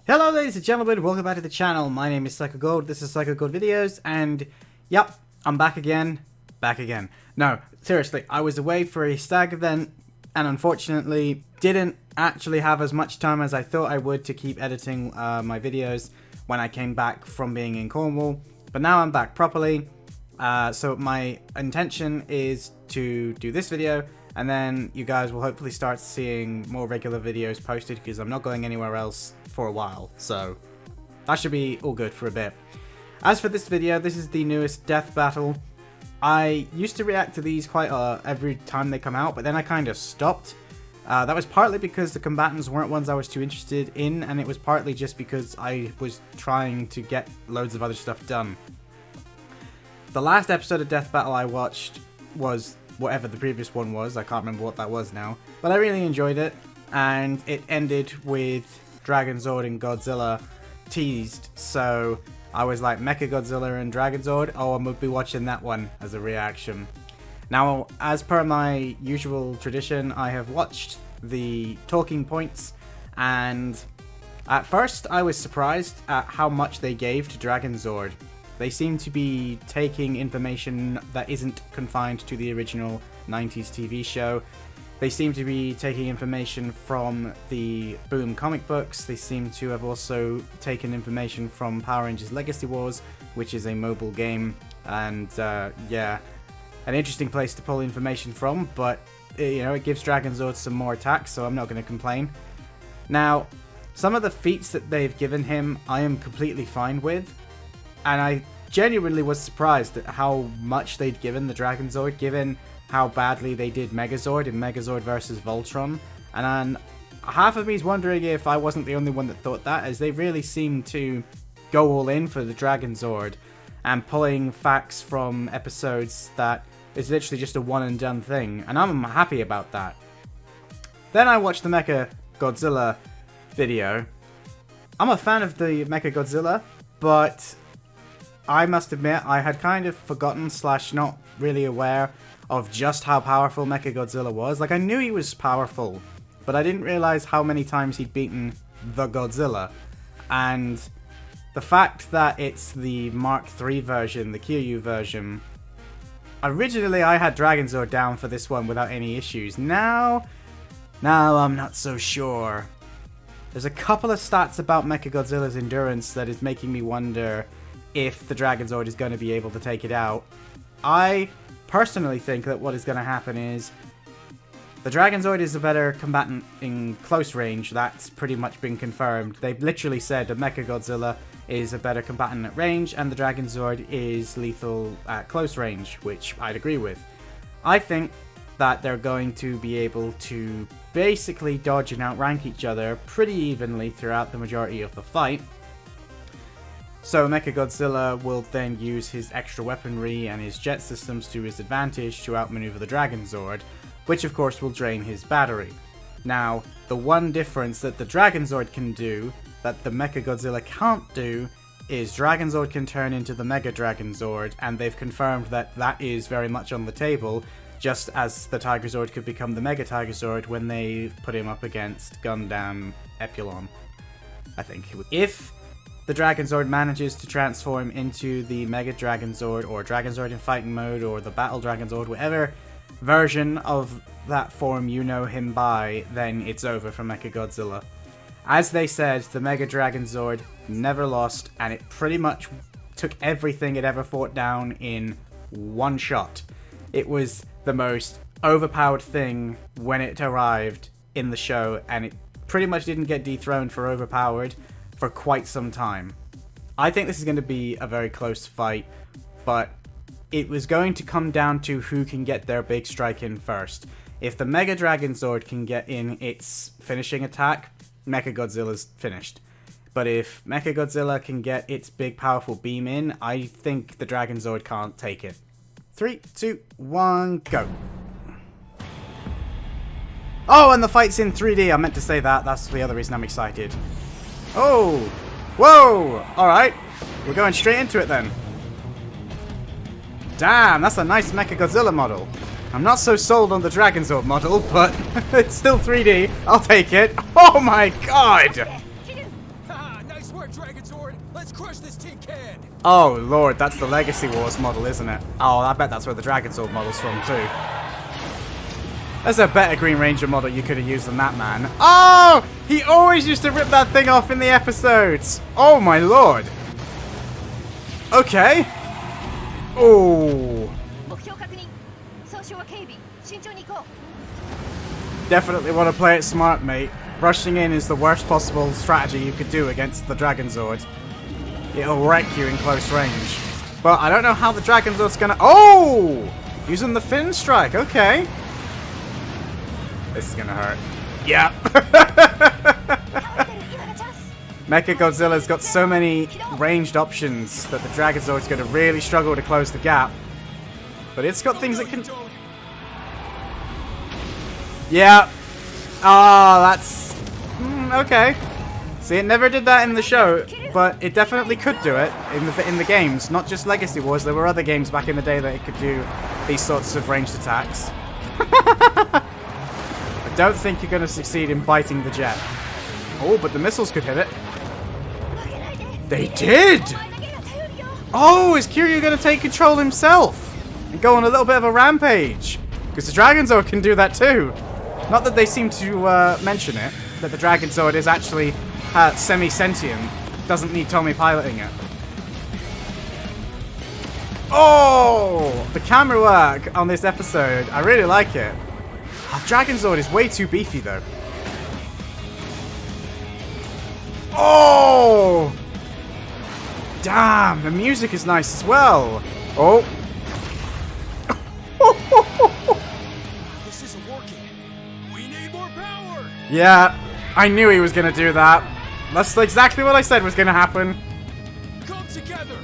Hello ladies and gentlemen, welcome back to the channel. My name is PsychoGold, this is PsychoGold Videos, and yep, I'm back again. No, seriously, I was away for a stag event, and unfortunately didn't actually have as much time as I thought I would to keep editing my videos when I came back from being in Cornwall. But now I'm back properly, so my intention is to do this video, and then you guys will hopefully start seeing more regular videos posted because I'm not going anywhere else for a while, so that should be all good for a bit. As for this video, this is the newest death battle. I used to react to these quite every time they come out, but then I kind of stopped. That was partly because the combatants weren't ones I was too interested in, and it was partly just because I was trying to get loads of other stuff done. The last episode of Death Battle I watched was whatever the previous one was. I can't remember what that was now, but I really enjoyed it, and it ended with Dragonzord and Godzilla teased, so I was like, MechaGodzilla and Dragonzord, oh, I'm gonna be watching that one as a reaction. Now, as per my usual tradition, I have watched the talking points, and at first I was surprised at how much they gave to Dragonzord. They seem to be taking information that isn't confined to the original 90s TV show. They seem to be taking information from the Boom comic books. They seem to have also taken information from Power Rangers Legacy Wars, which is a mobile game, and yeah, an interesting place to pull information from, but you know, it gives Dragonzord some more attacks, so I'm not going to complain. Now, some of the feats that they've given him, I am completely fine with, and I genuinely was surprised at how much they'd given the Dragonzord, given how badly they did Megazord in Megazord vs. Voltron, and half of me is wondering if I wasn't the only one that thought that, as they really seem to go all in for the Dragonzord, and pulling facts from episodes that is literally just a one and done thing, and I'm happy about that. Then I watched the MechaGodzilla video. I'm a fan of the MechaGodzilla, but I must admit I had kind of forgotten / not really aware of just how powerful MechaGodzilla was. Like, I knew he was powerful, but I didn't realize how many times he'd beaten the Godzilla. And the fact that it's the Mark III version, the Kiryu version, originally I had Dragonzord down for this one without any issues. Now I'm not so sure. There's a couple of stats about MechaGodzilla's endurance that is making me wonder if the Dragonzord is going to be able to take it out. I personally think that what is going to happen is the Dragonzord is a better combatant in close range. That's pretty much been confirmed. They've literally said that MechaGodzilla is a better combatant at range and the Dragonzord is lethal at close range, which I'd agree with. I think that they're going to be able to basically dodge and outrank each other pretty evenly throughout the majority of the fight. So MechaGodzilla will then use his extra weaponry and his jet systems to his advantage to outmaneuver the Dragonzord, which of course will drain his battery. Now, the one difference that the Dragonzord can do that the MechaGodzilla can't do is Dragonzord can turn into the Mega Dragonzord, and they've confirmed that that is very much on the table, just as the Tigerzord could become the Mega Tigerzord when they put him up against Gundam Epsilon, I think. If the Dragonzord manages to transform into the Mega Dragonzord, or Dragonzord in fighting mode, or the Battle Dragonzord, whatever version of that form you know him by, then it's over for MechaGodzilla. As they said, the Mega Dragonzord never lost, and it pretty much took everything it ever fought down in one shot. It was the most overpowered thing when it arrived in the show, and it pretty much didn't get dethroned for overpowered for quite some time. I think this is going to be a very close fight, but it was going to come down to who can get their big strike in first. If the Mega Dragonzord can get in its finishing attack, MechaGodzilla's finished. But if MechaGodzilla can get its big powerful beam in, I think the Dragonzord can't take it. 3, 2, 1, go. Oh, and the fight's in 3D. I meant to say that. That's the other reason I'm excited. Oh! Whoa! Alright. We're going straight into it then. Damn, that's a nice MechaGodzilla model. I'm not so sold on the Dragonzord model, but it's still 3D. I'll take it. Oh my god! swear, Dragonzord, let's crush this tin can. Oh lord, that's the Legacy Wars model, isn't it? Oh, I bet that's where the Dragonzord model's from too. There's a better Green Ranger model you could have used than that, man. Oh! He always used to rip that thing off in the episodes. Oh my lord. Okay. Oh. Definitely want to play it smart, mate. Rushing in is the worst possible strategy you could do against the Dragonzord. It'll wreck you in close range. But I don't know how the Dragonzord's gonna... Oh! Using the Fin Strike, okay. This is gonna hurt. Yeah. MechaGodzilla's got so many ranged options that the Dragonzord's gonna really struggle to close the gap. But it's got things that can... Yeah. Oh, that's... okay. See, it never did that in the show, but it definitely could do it in the games. Not just Legacy Wars, there were other games back in the day that it could do these sorts of ranged attacks. I don't think you're going to succeed in biting the jet. Oh, but the missiles could hit it. They did! Oh, is Kiryu going to take control himself? And go on a little bit of a rampage? Because the Dragonzord can do that too. Not that they seem to mention it, that the Dragonzord is actually semi-sentient. Doesn't need Tommy piloting it. Oh! The camera work on this episode, I really like it. Dragonzord is way too beefy though. Oh! Damn, the music is nice as well. Oh. This isn't working. We need more power. Yeah, I knew he was gonna do that. That's exactly what I said was gonna happen. Come together.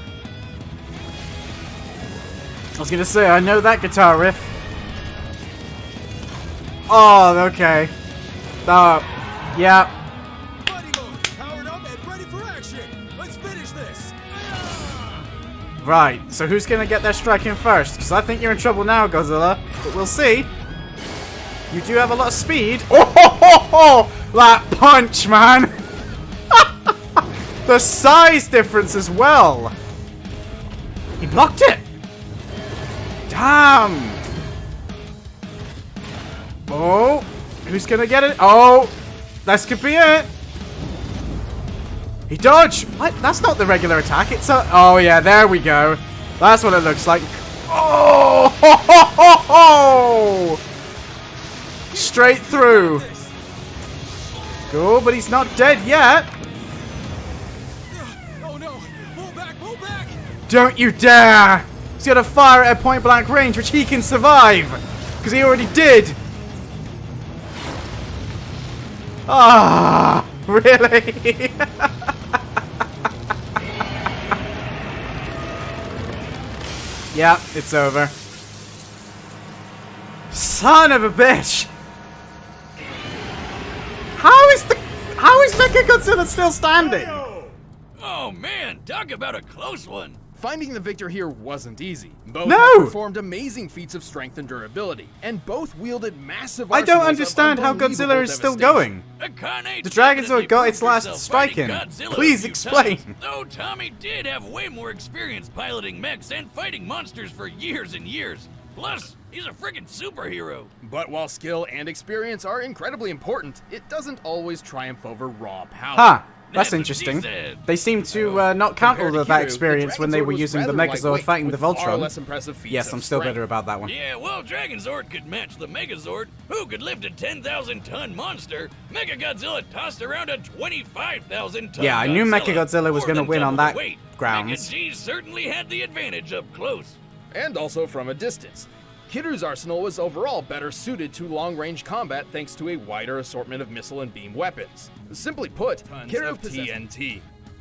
I was gonna say, I know that guitar riff. Oh, okay. Yeah. Buddy mode, powered up and ready for action. Let's finish this. Right, so who's gonna get their strike in first? Because I think you're in trouble now, Godzilla. But we'll see. You do have a lot of speed. Oh, ho, ho, ho! That punch, man! The size difference as well. He blocked it. Damn. Oh, who's gonna get it? Oh, this could be it. He dodged. What? That's not the regular attack. It's a... Oh, yeah, there we go. That's what it looks like. Oh, ho, ho, ho, ho! Straight through. Cool, but he's not dead yet. Oh, no. Pull back, pull back. Don't you dare. He's got to fire at a point-blank range, which he can survive. Because he already did. Ah, really? Yeah, it's over. Son of a bitch! How is MechaGodzilla still standing? Oh man, talk about a close one. Finding the victor here wasn't easy. Both No! have performed amazing feats of strength and durability, and both wielded massive I don't arsenals of understand how unbelievable Godzilla is still devastation. going. The Dragonzord got its last strike in. Please explain. Though Tommy did have way more experience piloting mechs and fighting monsters for years and years. Plus, he's a friggin' superhero. But while skill and experience are incredibly important, it doesn't always triumph over raw power. Huh. That's That's what interesting. she said. They seem to not count all Compared to of that Kiryu, experience when they Dragonzord were was using the rather Megazord lightweight, fighting the with far Voltron. less impressive feats Yes, of I'm still strength. bitter about that one. Yeah, well, Dragonzord could match the Megazord, who could lift a 10,000-ton monster. MechaGodzilla tossed around a 25,000-ton Yeah, I knew Godzilla, MechaGodzilla was more gonna than win on double that the weight. grounds. MechaG certainly had the advantage up close. And also from a distance. Kiryu's arsenal was overall better suited to long-range combat thanks to a wider assortment of missile and beam weapons. Simply put, Kiryu possessed TNT.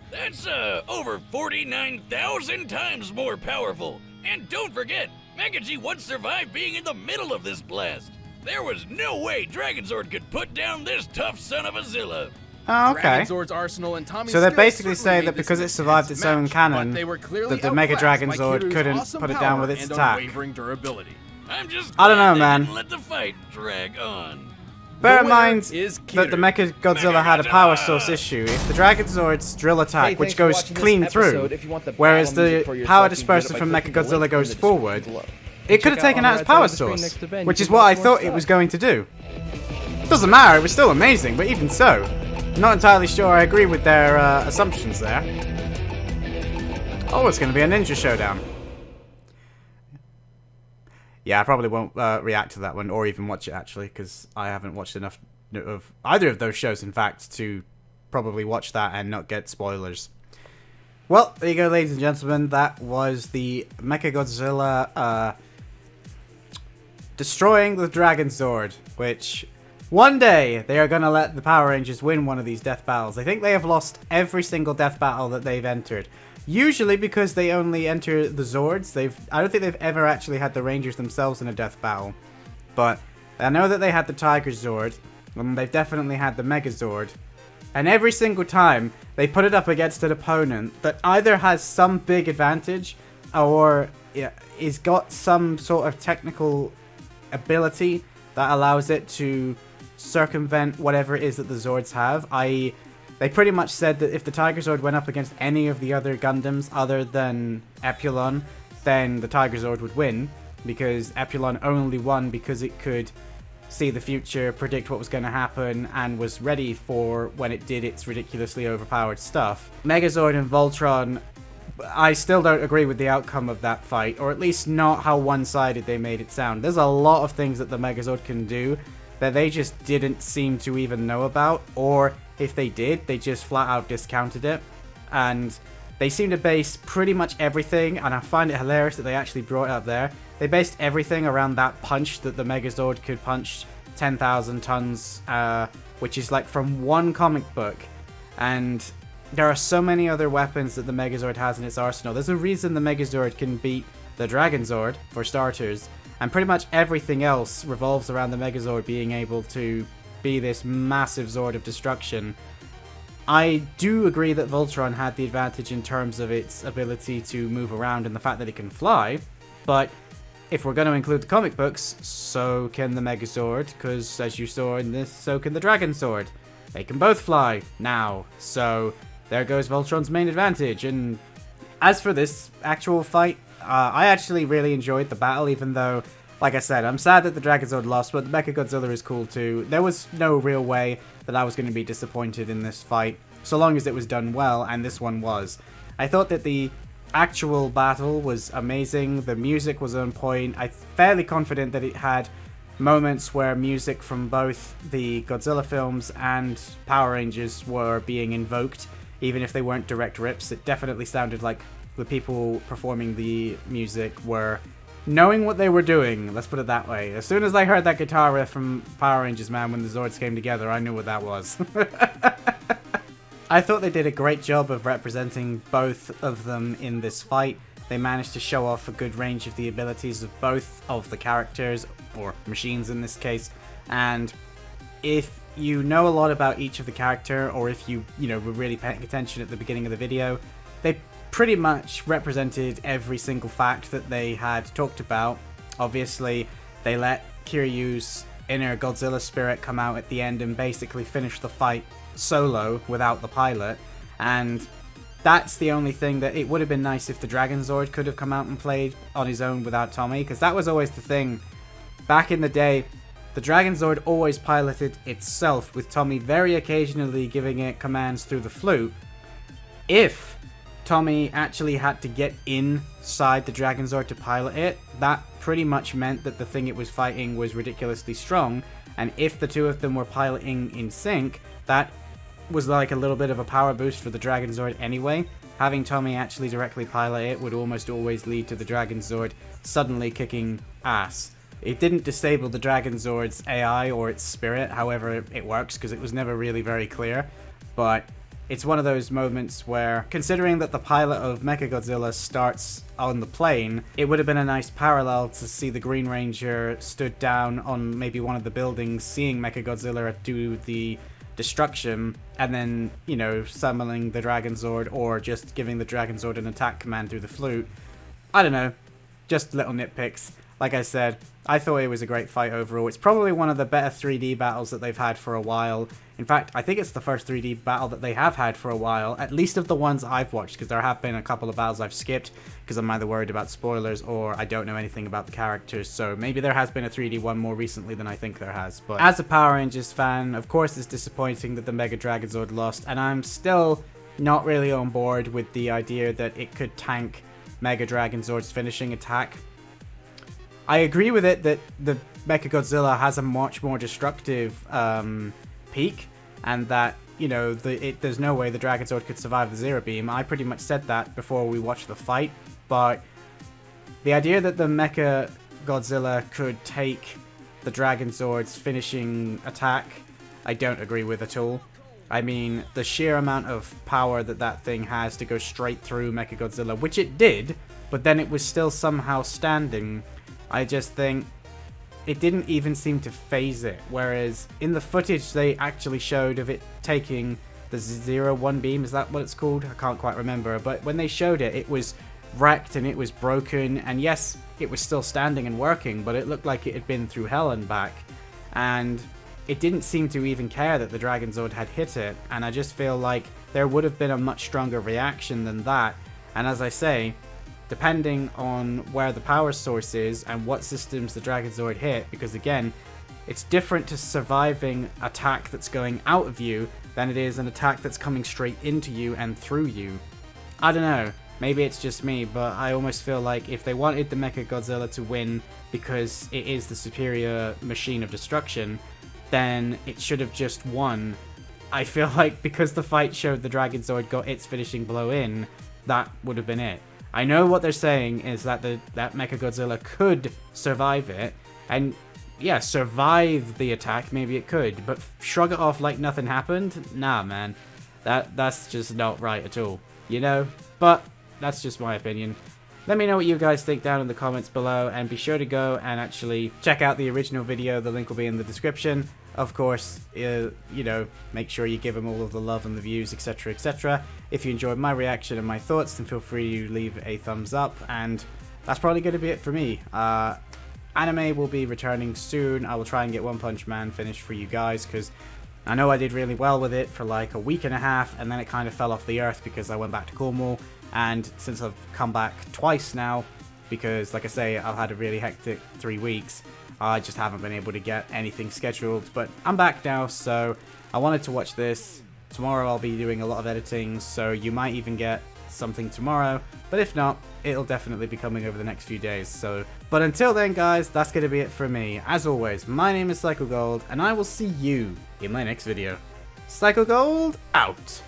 That's over 49,000 times more powerful. And don't forget, MechaG once survived being in the middle of this blast. There was no way Dragonzord could put down this tough son of a Zilla. Oh, okay. Dragonzord's arsenal and Tommy's So they skills basically certainly say made that this because an it survived intense its own match, canon, but they were clearly that the Mega outclassed by Dragonzord Kiryu's couldn't awesome put it power down with its and attack. unwavering durability. I'm just I don't glad know, they man. didn't let the fight drag on. bear in winner mind is that the MechaGodzilla had a power source issue. If the Dragonzord's drill attack, which goes clean through, whereas the power dispersal from MechaGodzilla goes forward, it could have taken out its power source, which is what I thought it was going to do. Doesn't matter, it was still amazing, but even so, not entirely sure I agree with their assumptions there. Oh, it's going to be a ninja showdown. Yeah, I probably won't react to that one, or even watch it, actually, because I haven't watched enough of either of those shows, in fact, to probably watch that and not get spoilers. Well, there you go, ladies and gentlemen. That was the MechaGodzilla destroying the Dragonzord, which one day they are going to let the Power Rangers win one of these death battles. I think they have lost every single death battle that they've entered. Usually because they only enter the Zords. I don't think they've ever actually had the Rangers themselves in a death battle. But I know that they had the Tiger Zord, and they've definitely had the Megazord. And every single time, they put it up against an opponent that either has some big advantage, or is got some sort of technical ability that allows it to circumvent whatever it is that the Zords have, i.e. they pretty much said that if the Tiger Zord went up against any of the other Gundams other than Epsilon, then the Tiger Zord would win, because Epsilon only won because it could see the future, predict what was going to happen, and was ready for when it did its ridiculously overpowered stuff. Megazord and Voltron, I still don't agree with the outcome of that fight, or at least not how one-sided they made it sound. There's a lot of things that the Megazord can do that they just didn't seem to even know about, or if they did, they just flat out discounted it. And they seem to base pretty much everything, and I find it hilarious that they actually brought it up there. They based everything around that punch that the Megazord could punch 10,000 tons, which is like from one comic book. And there are so many other weapons that the Megazord has in its arsenal. There's a reason the Megazord can beat the Dragonzord, for starters. And pretty much everything else revolves around the Megazord being able to be this massive Zord of destruction. I do agree that Voltron had the advantage in terms of its ability to move around and the fact that it can fly, but if we're going to include the comic books, so can the Megazord, because as you saw in this, so can the Dragonzord. They can both fly now, so there goes Voltron's main advantage. And as for this actual fight, I actually really enjoyed the battle, even though, like I said, I'm sad that the Dragonzord lost, but the MechaGodzilla is cool too. There was no real way that I was going to be disappointed in this fight, so long as it was done well, and this one was. I thought that the actual battle was amazing, the music was on point. I'm fairly confident that it had moments where music from both the Godzilla films and Power Rangers were being invoked, even if they weren't direct rips. It definitely sounded like the people performing the music were knowing what they were doing, let's put it that way. As soon as I heard that guitar riff from Power Rangers, man, when the Zords came together, I knew what that was. I thought they did a great job of representing both of them in this fight. They managed to show off a good range of the abilities of both of the characters, or machines in this case, and if you know a lot about each of the character, or if you were really paying attention at the beginning of the video, they pretty much represented every single fact that they had talked about. Obviously, they let Kiryu's inner Godzilla spirit come out at the end and basically finish the fight solo without the pilot, and that's the only thing that it would have been nice if the Dragonzord could have come out and played on his own without Tommy, because that was always the thing. Back in the day, the Dragonzord always piloted itself, with Tommy very occasionally giving it commands through the flute. If Tommy actually had to get inside the Dragonzord to pilot it, that pretty much meant that the thing it was fighting was ridiculously strong, and if the two of them were piloting in sync, that was like a little bit of a power boost for the Dragonzord anyway. Having Tommy actually directly pilot it would almost always lead to the Dragonzord suddenly kicking ass. It didn't disable the Dragonzord's AI or its spirit, however it works, because it was never really very clear, but it's one of those moments where, considering that the pilot of MechaGodzilla starts on the plane, it would have been a nice parallel to see the Green Ranger stood down on maybe one of the buildings, seeing MechaGodzilla do the destruction, and then, summoning the Dragonzord, or just giving the Dragonzord an attack command through the flute. I don't know, just little nitpicks. like I said, I thought it was a great fight overall. It's probably one of the better 3D battles that they've had for a while. In fact, I think it's the first 3D battle that they have had for a while, at least of the ones I've watched, because there have been a couple of battles I've skipped because I'm either worried about spoilers or I don't know anything about the characters, so maybe there has been a 3D one more recently than I think there has. But as a Power Rangers fan, of course it's disappointing that the Mega Dragonzord lost, and I'm still not really on board with the idea that it could tank Mega Dragonzord's finishing attack. I agree with it that the MechaGodzilla has a much more destructive peak, and that, you know, there's no way the Dragonzord could survive the Zero Beam. I pretty much said that before we watched the fight, but the idea that the MechaGodzilla could take the Dragonzord's finishing attack, I don't agree with at all. I mean, the sheer amount of power that that thing has to go straight through MechaGodzilla, which it did, but then it was still somehow standing. I just think it didn't even seem to phase it, whereas in the footage they actually showed of it taking the 0-1 beam, is that what it's called? I can't quite remember, but when they showed it, it was wrecked and it was broken, and yes, it was still standing and working, but it looked like it had been through hell and back, and it didn't seem to even care that the Dragonzord had hit it, and I just feel like there would have been a much stronger reaction than that, and as I say, depending on where the power source is and what systems the Dragonzord hit, because again, it's different to surviving attack that's going out of you than it is an attack that's coming straight into you and through you. I don't know, maybe it's just me, but I almost feel like if they wanted the MechaGodzilla to win because it is the superior machine of destruction, then it should have just won. I feel like because the fight showed the Dragonzord got its finishing blow in, that would have been it. I know what they're saying is that that MechaGodzilla could survive it, and yeah, survive the attack, maybe it could, but shrug it off like nothing happened? Nah, man. That's just not right at all, you know? But that's just my opinion. Let me know what you guys think down in the comments below, and be sure to go and actually check out the original video. The link will be in the description. Of course, you know, make sure you give them all of the love and the views, etc, etc. If you enjoyed my reaction and my thoughts, then feel free to leave a thumbs up, and that's probably going to be it for me. Anime will be returning soon. I will try and get One Punch Man finished for you guys, because I know I did really well with it for like a week and a half, and then it kind of fell off the earth because I went back to Cornwall, and since I've come back twice now, because like I say, I've had a really hectic 3 weeks, I just haven't been able to get anything scheduled, but I'm back now, so I wanted to watch this. Tomorrow I'll be doing a lot of editing, so you might even get something tomorrow, but if not, it'll definitely be coming over the next few days. So, but until then guys, that's going to be it for me. As always, my name is PsychoGold, and I will see you in my next video. PsychoGold out!